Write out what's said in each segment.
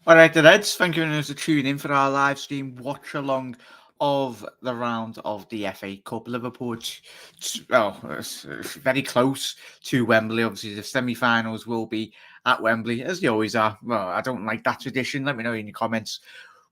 All right, the Reds, thank you very much for tuning in for our live stream watch along of the round of the FA Cup. Liverpool, it's very close to Wembley. Obviously, the semi-finals will be at Wembley, as they always are. Well, I don't like that tradition. Let me know in your comments.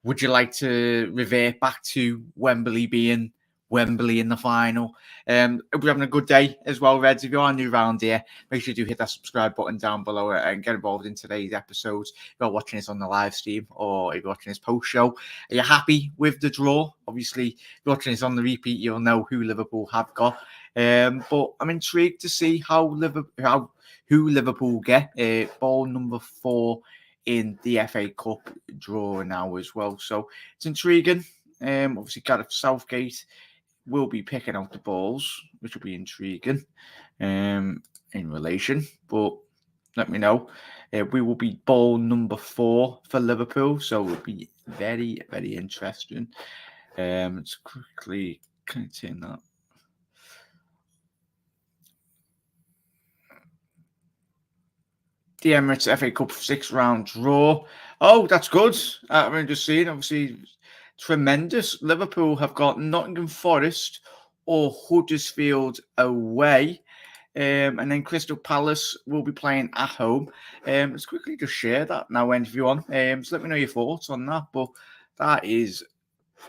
Would you like to revert back to Wembley being Wembley in the final? We're having a good day as well, Reds. If you are new around here, make sure you do hit that subscribe button down below and get involved in today's episodes. If you're watching this on the live stream or if you're watching this post show, are you happy with the draw? Obviously, if you're watching this on the repeat, you'll know who Liverpool have got. But I'm intrigued to see who Liverpool get. Ball number 4 in the FA Cup draw now as well. So it's intriguing. Obviously, Gareth Southgate will be picking out the balls, which will be intriguing in relation. But let me know. We will be ball number 4 for Liverpool, so it will be very, very interesting. Let's quickly turn that. The Emirates FA Cup 6-round draw. Oh, that's good. I'm just seeing, obviously, tremendous. Liverpool have got Nottingham Forest or Huddersfield away. And then Crystal Palace will be playing at home. Let's quickly just share that now, if you want. So let me know your thoughts on that. But that is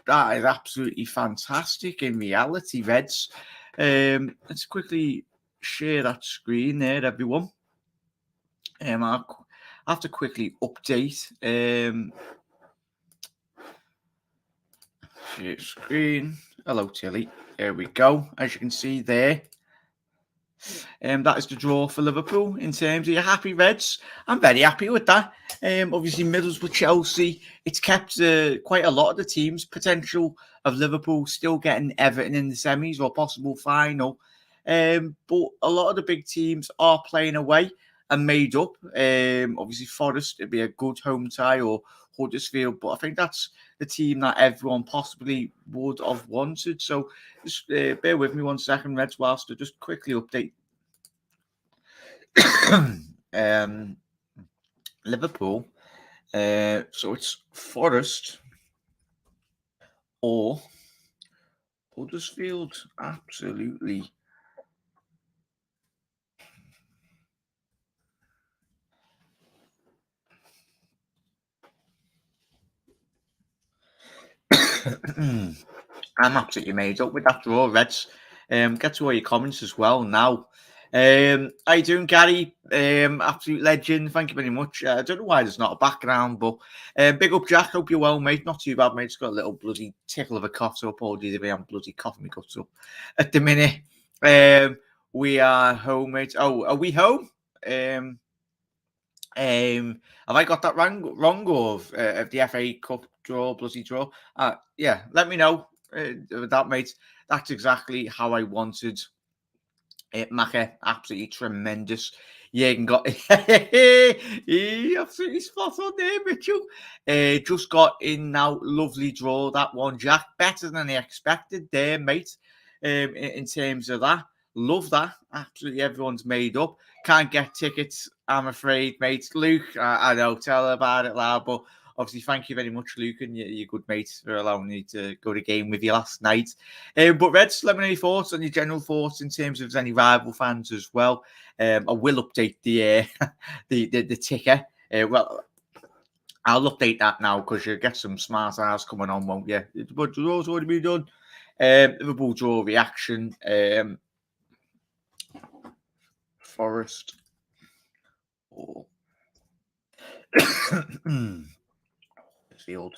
absolutely fantastic in reality, Reds. Let's quickly share that screen there, everyone. I'll have to quickly update. Share screen. Hello, Tilly. There we go. As you can see there. That is the draw for Liverpool in terms of your happy Reds. I'm very happy with that. Obviously, Middlesbrough, Chelsea, it's kept quite a lot of the teams' potential of Liverpool still getting Everton in the semis or possible final. But a lot of the big teams are playing away and made up. Obviously, Forrest, it'd be a good home tie, or Huddersfield, but I think that's the team that everyone possibly would have wanted. So just bear with me 1 second, Reds, whilst I just quickly update. Liverpool. So it's Forrest or Huddersfield. Absolutely. I'm absolutely made up with that draw, Reds. Get to all your comments as well now. How you doing, Gary? Absolute legend. Thank you very much. I don't know why there's not a background, but big up, Jack. Hope you're well, mate. Not too bad, mate. Just got a little bloody tickle of a cough, so apologies if I'm bloody coughing my guts up at the minute. We are home, mate. Oh, are we home? Have I got that wrong or of the FA Cup draw, bloody draw? Yeah, let me know that, mate. That's exactly how I wanted it. Maka, absolutely tremendous. Jürgen got absolutely spot on there, Mitchell. Just got in now. Lovely draw, that one, Jack. Better than I expected there, mate. In terms of that. Love that. Absolutely everyone's made up. Can't get tickets, I'm afraid, mate. Luke, I know, tell her about it loud, but obviously, thank you very much, Luke, and your good mate for allowing me to go to game with you last night. But Reds, let me know your thoughts and your general thoughts in terms of any rival fans as well. I will update the the ticker. Well, I'll update that now because you'll get some smart ass coming on, won't you? But the draw's already been done. Liverpool draw reaction. Forrest. Oh. Field.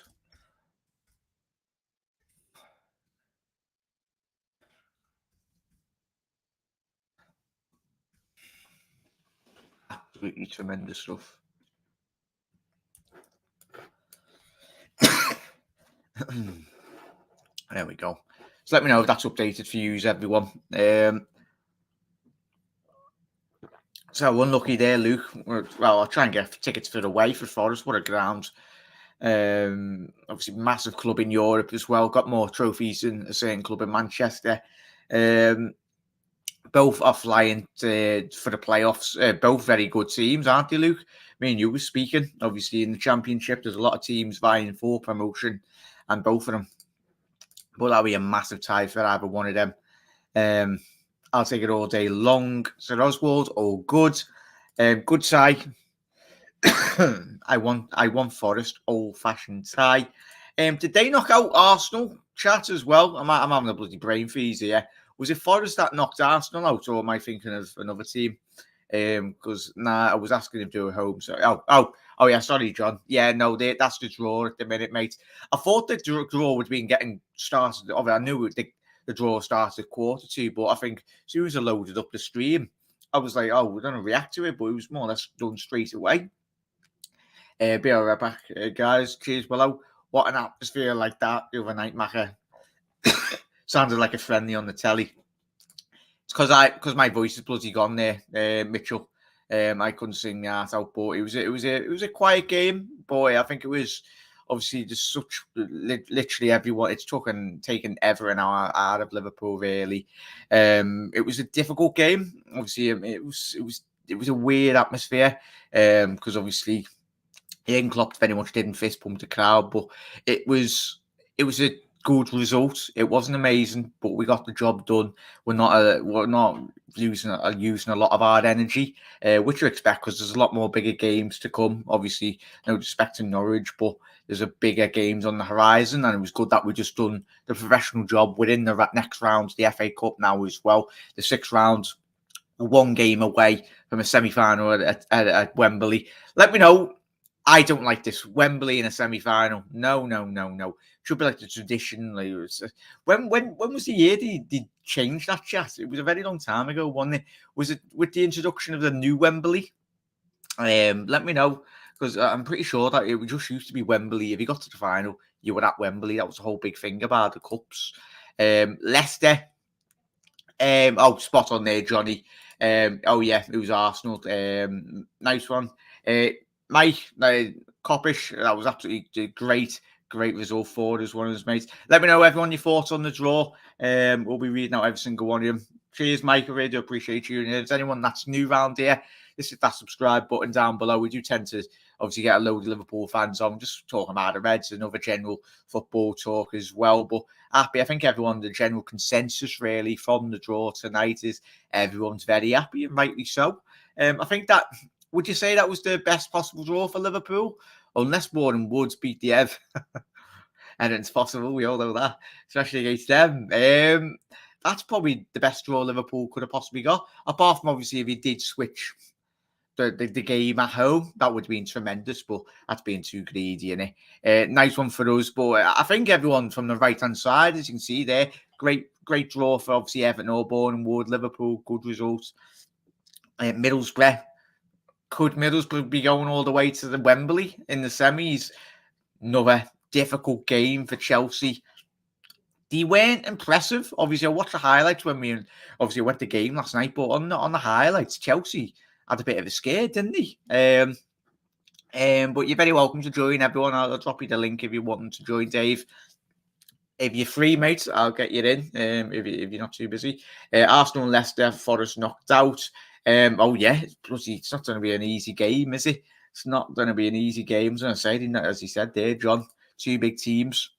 Absolutely tremendous stuff. There we go. So let me know if that's updated for you, everyone. So unlucky there, Luke. Well, I'll try and get tickets for the away for Forest. What a ground. Obviously, massive club in Europe as well. Got more trophies than a certain club in Manchester. But both are flying for the playoffs. Both very good teams, aren't they, Luke? Me and you were speaking. Obviously, in the Championship, there's a lot of teams vying for promotion, and both of them. But that'll be a massive tie for either one of them. I'll take it all day long. Sir Oswald, all good. Good tie. I want Forrest, old-fashioned tie. Did they knock out Arsenal? Chat as well. I'm having a bloody brain freeze here. Was it Forrest that knocked Arsenal out, or am I thinking of another team? Because I was asking if they were home. So oh yeah, sorry, John. Yeah, no, that's the draw at the minute, mate. I thought the draw would have been getting started. Obviously, I knew the draw started quarter to, but I think as soon as I loaded up the stream, I was like, oh, we're gonna react to it, but it was more or less done straight away. Be all right back, guys. Cheers below. What an atmosphere like that the other night, Macca. Sounded like a friendly on the telly. It's because my voice is bloody gone there, Mitchell. I couldn't sing the heart out, but it was a quiet game. Boy, I think it was obviously just such literally everyone. It's taken ever an hour out of Liverpool. Really, it was a difficult game. Obviously, it was a weird atmosphere. Because obviously Jurgen Klopp very much didn't fist pump the crowd, but it was a good result. It wasn't amazing, but we got the job done. We're not using a lot of our energy, which you expect because there's a lot more bigger games to come. Obviously, no disrespect to Norwich, but there's a bigger games on the horizon, and it was good that we just done the professional job within the next round, the FA Cup now as well. The 6 rounds, one game away from a semi-final at Wembley. Let me know. I don't like this. Wembley in a semi-final. No. Should be like the tradition. Like when was the year they changed that, chat? It was a very long time ago, wasn't it? Was it with the introduction of the new Wembley? Let me know, because I'm pretty sure that it just used to be Wembley. If you got to the final, you were at Wembley. That was the whole big thing about the cups. Leicester. Spot on there, Johnny. Oh yeah, it was Arsenal. Nice one. Mike, Coppish, that was absolutely great result for us, one of his mates. Let me know, everyone, your thoughts on the draw. We'll be reading out every single one of them. Cheers, Mike. I really do appreciate you. And if there's anyone that's new around here, this is that subscribe button down below. We do tend to obviously get a load of Liverpool fans on, just talking about the Reds and other general football talk as well. But happy, I think everyone, the general consensus really from the draw tonight is everyone's very happy, and rightly so. I think that, would you say that was the best possible draw for Liverpool? Unless Warren Woods beat the Ev. And it's possible, we all know that, especially against them. That's probably the best draw Liverpool could have possibly got. Apart from obviously if he did switch the game at home, that would have been tremendous, but that's being too greedy, isn't it? Nice one for us, but I think everyone from the right-hand side, as you can see there, great draw for obviously Everton, Auburn, Wood, Liverpool, good results. Middlesbrough. Could Middlesbrough be going all the way to the Wembley in the semis? Another difficult game for Chelsea. They weren't impressive. Obviously, I watched the highlights when we obviously went the game last night, but on the highlights, Chelsea had a bit of a scare, didn't they? But you're very welcome to join, everyone. I'll drop you the link if you want to join, Dave. If you're free, mate, I'll get you in. If you're not too busy. Arsenal and Leicester, Forrest knocked out. It's not going to be an easy game, is it? It's not going to be an easy game. I was going to say, as he said there, John, 2 big teams.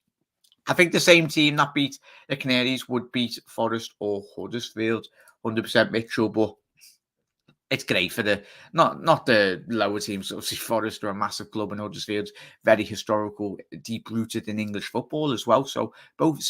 I think the same team that beat the Canaries would beat Forrest or Huddersfield, 100% Mitchell, but it's great for the not the lower teams. Obviously, Forrest are a massive club, and Huddersfield's very historical, deep rooted in English football as well. So both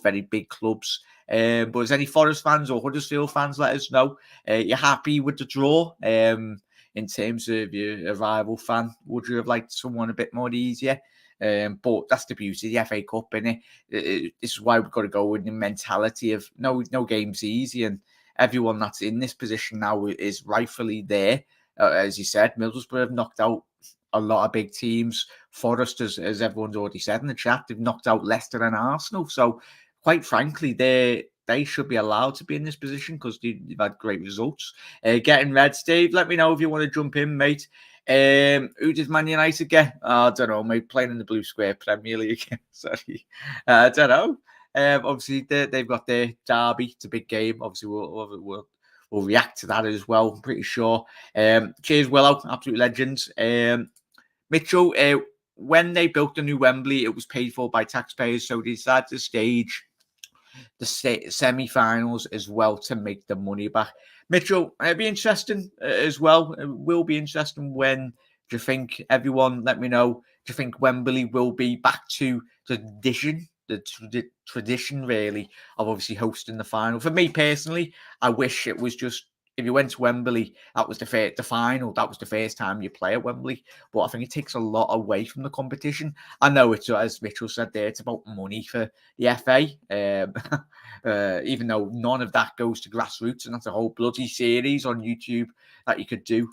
very big clubs. But as any Forrest fans or Huddersfield fans, let us know. You're happy with the draw? In terms of your rival fan, would you have liked someone a bit more easier? But that's the beauty of the FA Cup, innit? This is why we've got to go with the mentality of no game's easy, and everyone that's in this position now is rightfully there. As you said, Middlesbrough have knocked out a lot of big teams. Forrest, as everyone's already said in the chat, they've knocked out Leicester and Arsenal. So, quite frankly, they should be allowed to be in this position because they've had great results. Getting Reds, Dave, let me know if you want to jump in, mate. Who did Man United get? I don't know, mate. Playing in the Blue Square Premier League. Sorry. I don't know. Obviously, they've got their derby. It's a big game. Obviously, we'll will react to that as well, I'm pretty sure. Cheers, Willow, absolute legends. Mitchell, when they built the new Wembley, it was paid for by taxpayers, so they decided to stage the semi-finals as well to make the money back. Mitchell, it'll be interesting as well. It will be interesting when do you think, everyone, let me know, do you think Wembley will be back to the tradition really of obviously hosting the final? For me personally, I wish it was just, if you went to Wembley, that was the final. That was the first time you play at Wembley. But I think it takes a lot away from the competition. I know it's, as Mitchell said there, it's about money for the FA. Even though none of that goes to grassroots, and that's a whole bloody series on YouTube that you could do.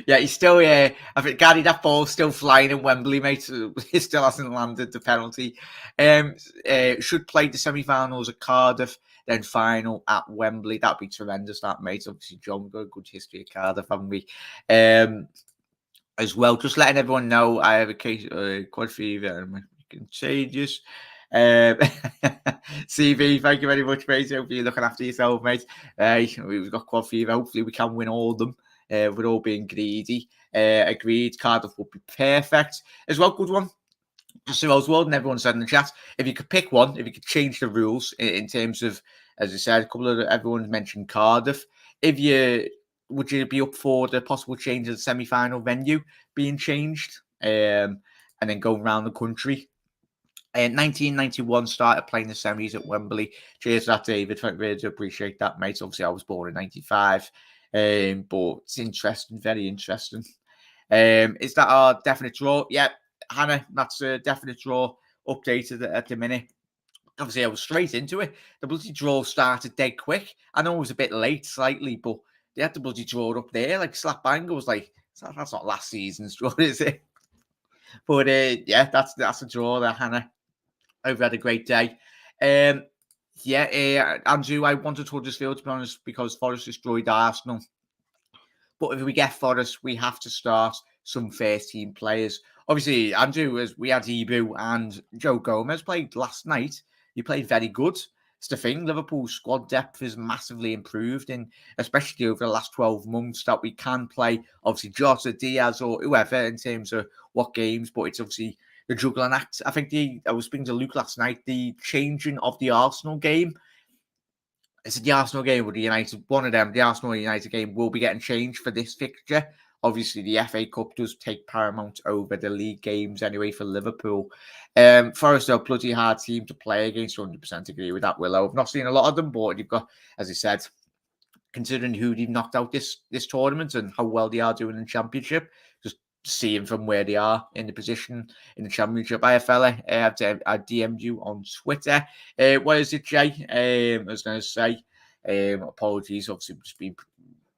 Yeah, he's still here. I think Gary, that ball's still flying in Wembley, mate. He still hasn't landed the penalty. Should play the semi-finals at Cardiff, then final at Wembley. That'd be tremendous, that, mate. Obviously, John, got a good history at Cardiff, haven't we? As well, just letting everyone know, I have a case quad fever and contagious. CV, thank you very much, mate. Hope you're looking after yourself, mate. We've got quad fever. Hopefully, we can win all of them. We're all being greedy. Agreed. Cardiff would be perfect as well. Good one. So Oswald and everyone said in the chat, if you could pick one, if you could change the rules in terms of, as I said, a couple of everyone mentioned Cardiff. Would you be up for the possible change of the semi-final venue being changed, and then going around the country? 1991 started playing the semis at Wembley. Cheers for that, David. I really do appreciate that, mate. Obviously, I was born in 95. But it's interesting, very interesting. Is that our definite draw? Yeah, Hannah, that's a definite draw. Updated at the minute. Obviously, I was straight into it. The bloody draw started dead quick. I know it was a bit late, slightly, but they had the bloody draw up there, like slap bang. I was like, that's not last season's draw, is it? But yeah, that's a draw there, Hannah. I've had a great day. Yeah, Andrew, I wanted Huddersfield, to be honest, because Forrest destroyed Arsenal. But if we get Forrest, we have to start some first-team players. Obviously, Andrew, as we had Ibu and Joe Gomez played last night. He played very good. It's the thing. Liverpool's squad depth is massively improved, and especially over the last 12 months, that we can play, obviously, Jota, Diaz, or whoever in terms of what games. But it's obviously the juggling act. I think I was speaking to Luke last night, the changing of the Arsenal game. It's the Arsenal game with the United. One of them, the Arsenal United game, will be getting changed for this fixture. Obviously, the FA Cup does take paramount over the league games anyway for Liverpool. Forest are a bloody hard team to play against. 100% agree with that, Willow. I've not seen a lot of them, but you've got, as I said, considering who they've knocked out this tournament and how well they are doing in the Championship, just seeing from where they are in the position in the Championship. I DM'd you on Twitter. What is it, Jay? I was going to say, apologies, obviously just been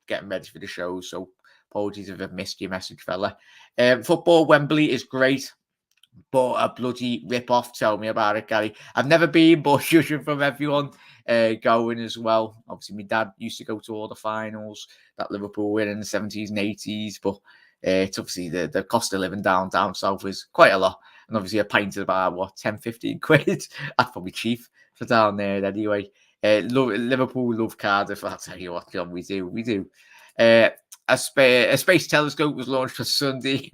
getting ready for the show, so apologies if I've missed your message, fella. Football, Wembley is great, but a bloody rip-off. Tell me about it, Gary. I've never been, but judging from everyone going as well. Obviously, my dad used to go to all the finals that Liverpool win in the 70s and 80s, but it's obviously the cost of living down south is quite a lot. And obviously a pint is about, 10, 15 quid? That's probably cheap for down there anyway. Liverpool love Cardiff. I'll tell you what, John, we do. A space telescope was launched for Sunday.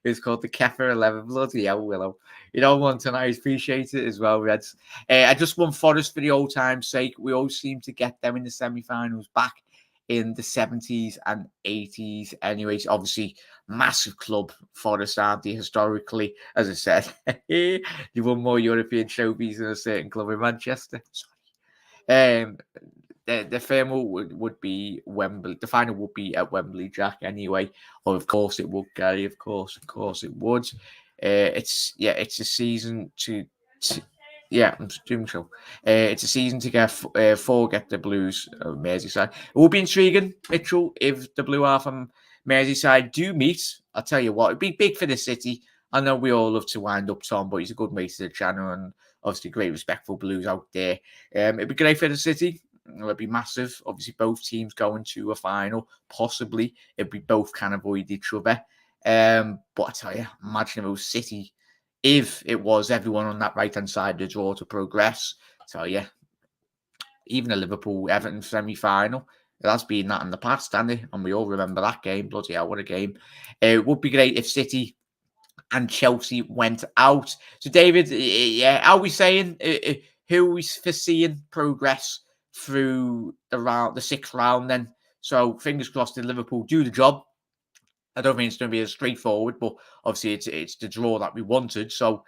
It's called the Kepler 11. Bloody hell, Willow. You know one tonight. Appreciate it as well, Reds. I just want Forrest for the old time's sake. We always seem to get them in the semi-finals back in the 70s and 80s. Anyways, obviously, massive club, Forrest, aren't they, historically? As I said, you won more European trophies than a certain club in Manchester. Sorry. The final would be Wembley. The final would be at Wembley, Jack. Anyway, of course it would, Gary. Of course it would. It's a season to I'm doing so. It's a season to forget the Blues of Merseyside. It will be intriguing, Mitchell, if the Blue Half and Merseyside do meet. I'll tell you what, it'd be big for the city. I know we all love to wind up Tom, but he's a good mate to the channel and obviously great respectful Blues out there. It'd be great for the city. It'd be massive. Obviously, both teams going to a final. Possibly, it'd be both can avoid each other. But I tell you, imagine if it was City, if it was everyone on that right-hand side of the draw to progress. I tell you, even a Liverpool-Everton semi-final. It has been that in the past, hasn't it? And we all remember that game. Bloody hell, what a game. It would be great if City and Chelsea went out. So, David, yeah, how are we saying? Who are we foreseeing progress through the sixth round then? So, fingers crossed that Liverpool do the job. I don't think it's going to be as straightforward, but obviously it's the draw that we wanted. So,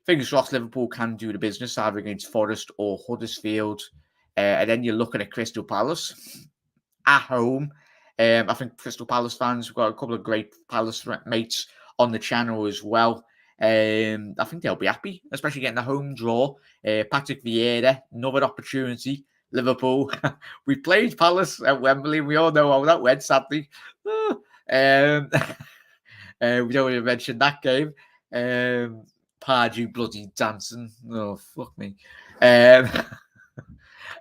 fingers crossed Liverpool can do the business either against Forrest or Huddersfield. And then you're looking at Crystal Palace at home. I think Crystal Palace fans, we've got a couple of great Palace mates on the channel as well. I think they'll be happy, especially getting the home draw. Patrick Vieira, another opportunity. Liverpool. We played Palace at Wembley. We all know how that went, sadly. We don't even mention that game. Pardew bloody dancing. Oh, fuck me.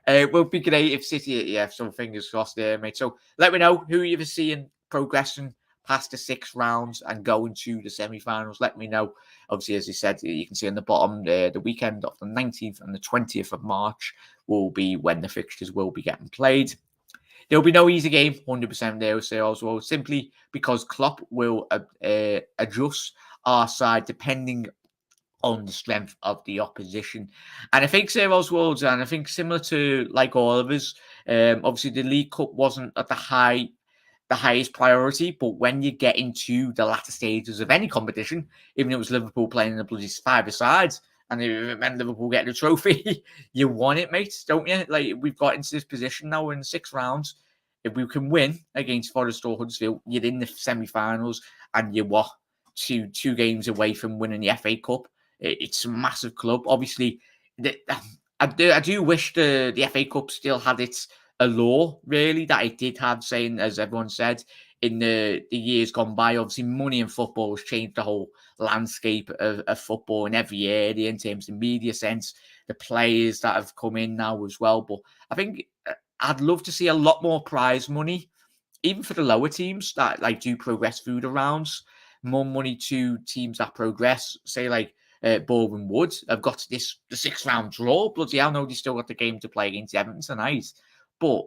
It would be great if City, yeah, so fingers crossed there, mate. So let me know who you're seeing progressing past the 6 rounds and going to the semi-finals. Let me know. Obviously, as you said, you can see on the bottom, the weekend of the 19th and the 20th of March will be when the fixtures will be getting played. There'll be no easy game, 100% there, say Oswald, simply because Klopp will adjust our side depending on the strength of the opposition. And I think Sir Oswald, and I think similar to like all of us, obviously the League Cup wasn't at the highest priority, but when you get into the latter stages of any competition, even if it was Liverpool playing in the bloody 5-a-side, and it meant Liverpool getting a trophy, you want it, mate, don't you? Like, we've got into this position now in 6 rounds. If we can win against Forrest or Huddersfield, you're in the semi-finals, and you're what, two games away from winning the FA Cup. It's a massive club. Obviously, I do wish the FA Cup still had its allure, really, that it did have, saying, as everyone said, in the years gone by. Obviously, money in football has changed the whole landscape of football in every area in terms of media sense, the players that have come in now as well. But I think I'd love to see a lot more prize money, even for the lower teams that like do progress through the rounds. More money to teams that progress, say like Boreham Wood have got the 6th round draw. Bloody hell, no, they still got the game to play against Everton tonight. But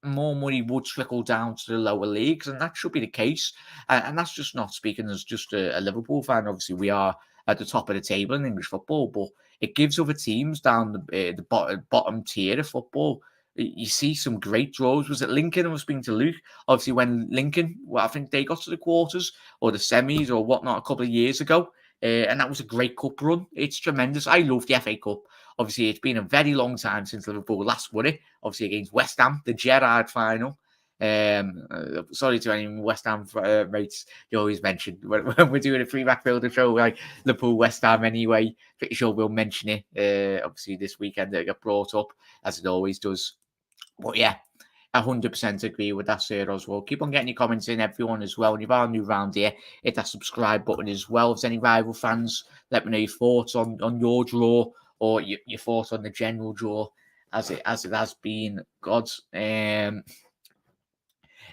more money would trickle down to the lower leagues, and that should be the case. And that's just not speaking as just a Liverpool fan. Obviously, we are at the top of the table in English football, but it gives other teams down the bottom tier of football. You see some great draws. Was it Lincoln? I was speaking to Luke. Obviously, when Lincoln, well, I think they got to the quarters or the semis or whatnot a couple of years ago. And that was a great cup run. It's tremendous. I love the FA Cup. Obviously, it's been a very long time since Liverpool last won it. Obviously, against West Ham, the Gerrard final. Sorry to any West Ham mates. You always mention when we're doing a free back builder show, like Liverpool, West Ham anyway. Pretty sure we'll mention it. Obviously, this weekend it got brought up, as it always does. But yeah, 100% agree with that, Sir Oswald. Keep on getting your comments in, everyone, as well. And if you are new around here, hit that subscribe button as well. If there's any rival fans, let me know your thoughts on your draw or your thoughts on the general draw as it has been. God's. When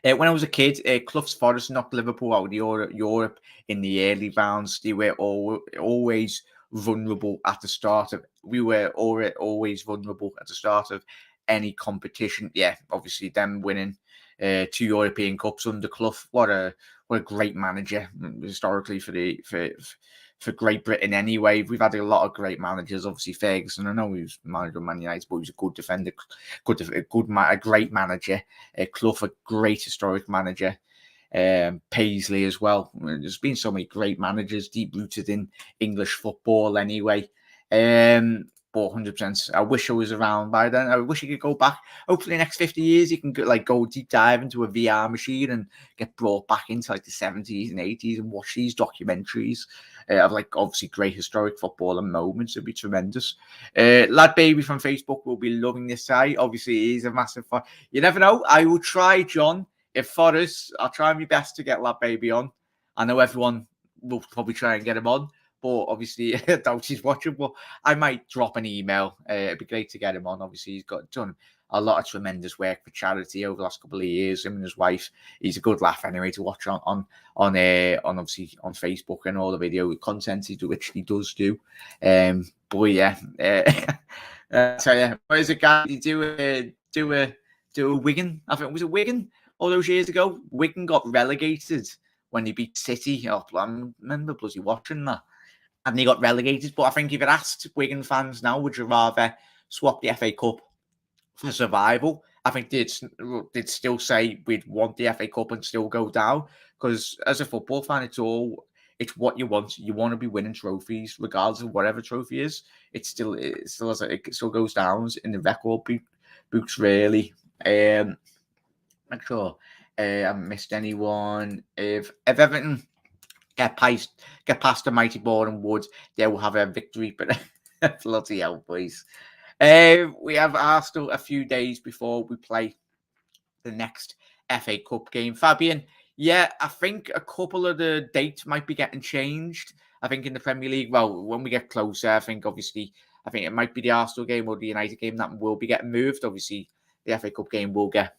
I was a kid, Clough's Forest knocked Liverpool out of Europe in the early rounds. They were always vulnerable at the start of. We were always vulnerable at the start of any competition. Yeah, obviously them winning 2 European Cups under Clough. What a great manager historically for Great Britain. Anyway, we've had a lot of great managers. Obviously Ferguson, I know he was manager of Man United, but he was a good defender, a great manager. Clough, a great historic manager. Paisley as well. There's been so many great managers deep rooted in English football. Anyway. But 100%, I wish I was around by then. I wish I could go back. Hopefully, the next 50 years, you can go deep dive into a VR machine and get brought back into like the 70s and 80s and watch these documentaries of like obviously great historic football and moments. It'd be tremendous. Lad Baby from Facebook will be loving this site. Obviously, he's a massive fan. You never know. I will try, John. If Forrest, I'll try my best to get Lad Baby on. I know everyone will probably try and get him on. But obviously, I doubt he's watching. But I might drop an email. It'd be great to get him on. Obviously, he's done a lot of tremendous work for charity over the last couple of years. Him and his wife. He's a good laugh anyway to watch on obviously on Facebook and all the video content which he does do. But yeah, So yeah, what is it, guy? You do a Wigan? I think it was a Wigan all those years ago. Wigan got relegated when they beat City. Oh, I remember bloody watching that, and they got relegated. But I think if it asked Wigan fans now, would you rather swap the FA Cup for survival? I think they'd still say we'd want the FA Cup and still go down, because as a football fan, it's what you want. You want to be winning trophies, regardless of whatever trophy is. It still goes down in the record books, really. Make sure I haven't missed anyone. If Everton get past the mighty Boreham Wood, they will have a victory. But bloody hell, boys. We have Arsenal a few days before we play the next FA Cup game. Fabian, yeah, I think a couple of the dates might be getting changed. I think in the Premier League, well, when we get closer, I think it might be the Arsenal game or the United game that will be getting moved. Obviously, the FA Cup game will get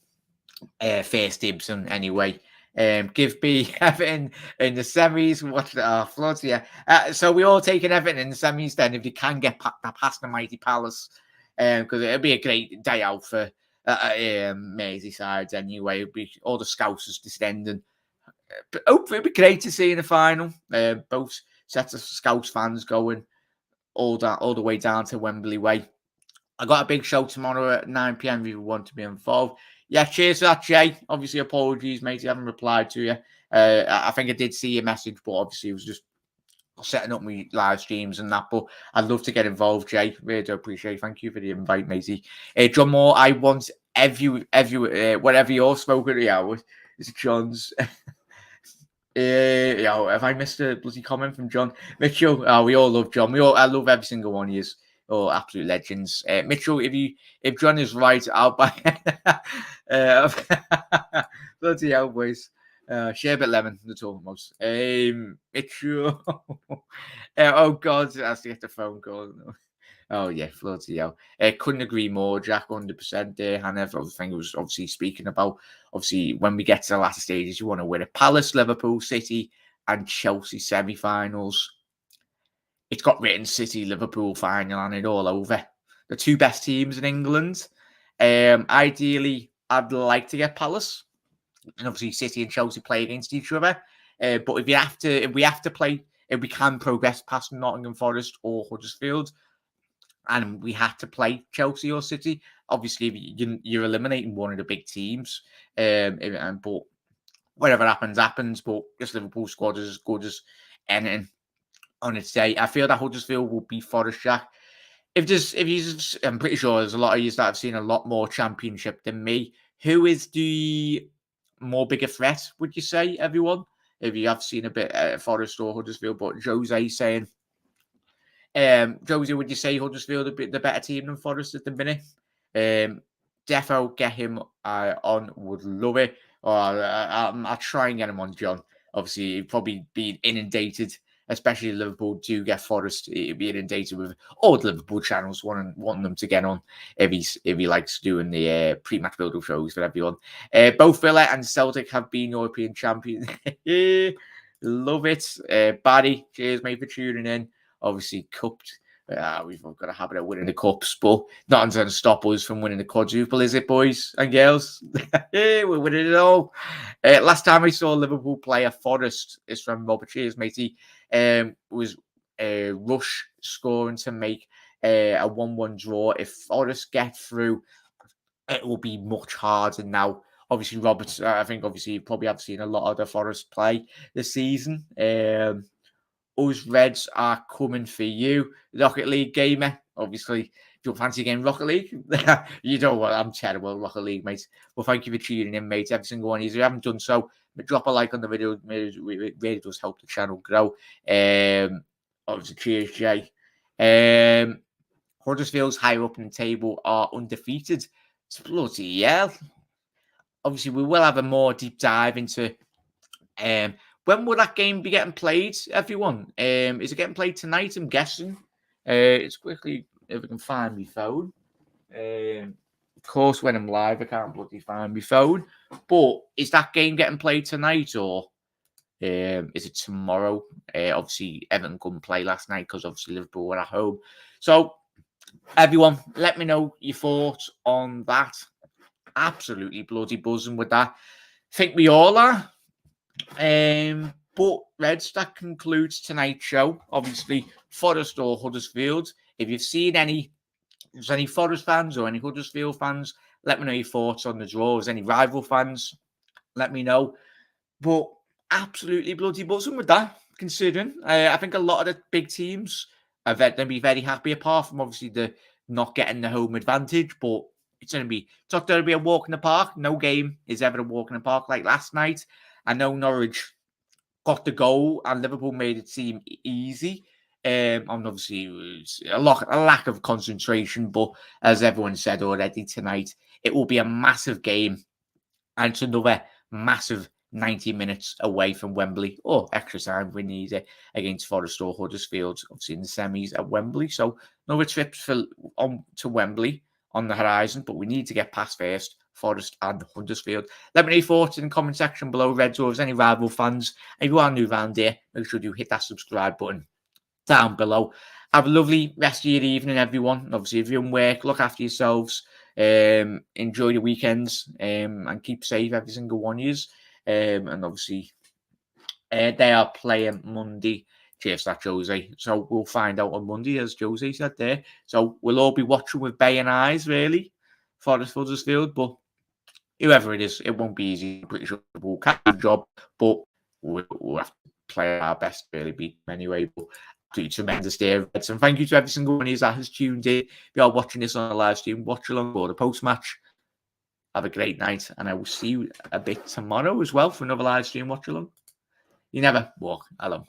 first dibs anyway. Give me Everton in the semis. Watch the floods, yeah. So we all taking Everton in the semis then, if they can get past the mighty Palace, because it'll be a great day out for Merseyside anyway. It'll be all the Scousers descending. But hopefully it'll be great to see in the final. Both sets of Scouse fans going all the way down to Wembley Way. I got a big show tomorrow at 9 p.m. if you want to be involved. Yeah, cheers for that, Jay. Obviously, apologies, mate. I haven't replied to you. I think I did see your message, but obviously it was just setting up my live streams and that. But I'd love to get involved, Jay. Really do appreciate it. Thank you for the invite, matey. John Moore, I want whatever you're smoking at the hour. It's John's. Have I missed a bloody comment from John Mitchell? Oh, we all love John. I love every single one of you. Oh, absolute legends. Mitchell, if John is right, I'll buy bloody hell, boys. Sherbet lemon, the topmost. Mitchell. Oh God, I has to get the phone call. Oh yeah, bloody hell. Couldn't agree more, Jack. 100% there. Hannah, everything was obviously speaking about. Obviously, when we get to the latter stages, you want to win a Palace, Liverpool, City, and Chelsea semi-finals. It's got written City, Liverpool final on it all over. The two best teams in England. Ideally, I'd like to get Palace, and obviously City and Chelsea play against each other. But if we can progress past Nottingham Forest or Huddersfield, and we had to play Chelsea or City, obviously you're eliminating one of the big teams. But whatever happens. But this Liverpool squad is as good as anything on its day. I feel that Huddersfield will beat Forrest, Jack. I'm pretty sure there's a lot of you that have seen a lot more Championship than me. Who is the more bigger threat, would you say, everyone? If you have seen a bit Forrest or Huddersfield, but Jose saying, Jose, would you say Huddersfield a bit the better team than Forrest at the minute? Defo, get him on, would love it. Or I'll try and get him on, John. Obviously, he'd probably be inundated, especially if Liverpool do get Forrest. He'd be inundated with all the Liverpool channels wanting them to get on if he likes doing the pre-match build-up shows for everyone. Both Villa and Celtic have been European champions. Love it. Barry, cheers, mate, for tuning in. Obviously, cupped. We've got a habit of winning the cups, but nothing's going to stop us from winning the quadruple, is it, boys and girls? We're winning it all. Last time I saw Liverpool play a Forest is from Robert. Cheers, matey. Was Rush scoring to make a 1-1 draw. If Forest get through, it will be much harder now. Obviously, Robert, I think obviously you probably have seen a lot of the Forest play this season. Us Reds are coming for you, Rocket League gamer. Obviously, if you fancy getting Rocket League, you know what? I'm terrible at Rocket League, mate. Well, thank you for tuning in, mate. Every single one of you. If you haven't done so, drop a like on the video. It really does help the channel grow. Obviously, cheers, Jay. Huddersfield's higher up in the table are undefeated. It's bloody hell. Obviously, we will have a more deep dive into when will that game be getting played, everyone? Is it getting played tonight? I'm guessing. It's quickly, if I can find my phone. Of course, when I'm live, I can't bloody find my phone. But is that game getting played tonight, or is it tomorrow? Obviously, Everton couldn't play last night because obviously Liverpool were at home. So Everyone, let me know your thoughts on that. Absolutely bloody buzzing with that. Think we all are. But Reds, that concludes tonight's show. Obviously, Forrest or Huddersfield. If you've seen any Forest fans or any Huddersfield fans, let me know your thoughts on the draws. Any rival fans, let me know. But absolutely bloody buzzing with that, considering I think a lot of the big teams are going to be very happy, apart from obviously the not getting the home advantage. But it's not going to be a walk in the park. No game is ever a walk in the park like last night. I know Norwich got the goal and Liverpool made it seem easy. And obviously, it was a lack of concentration. But as everyone said already tonight, it will be a massive game, and it's another massive 90 minutes away from Wembley, or extra time we need it, against Forrest or Huddersfield, obviously in the semis at Wembley. So no trips on to Wembley on the horizon, but we need to get past first Forrest and Huddersfield. Let me know your thoughts in the comment section below, Reds, or if there's any rival fans. If you are new around here, make sure you hit that subscribe button down below. Have a lovely rest of your evening, everyone. Obviously, if you're in work, look after yourselves. Enjoy the weekends, and keep safe, every single one of you. And obviously, they are playing Monday. Cheers, that Jose. So we'll find out on Monday, as Jose said there. So we'll all be watching with baying eyes, really, for this Huddersfield. But whoever it is, it won't be easy. I'm pretty sure we'll catch the job, but we'll have to play our best to really beat them anyway. But absolutely tremendous day, Reds. And thank you to every single one of you that has tuned in. If you are watching this on a live stream, watch along or the post-match. Have a great night, and I will see you a bit tomorrow as well for another live stream watch along. You never walk alone.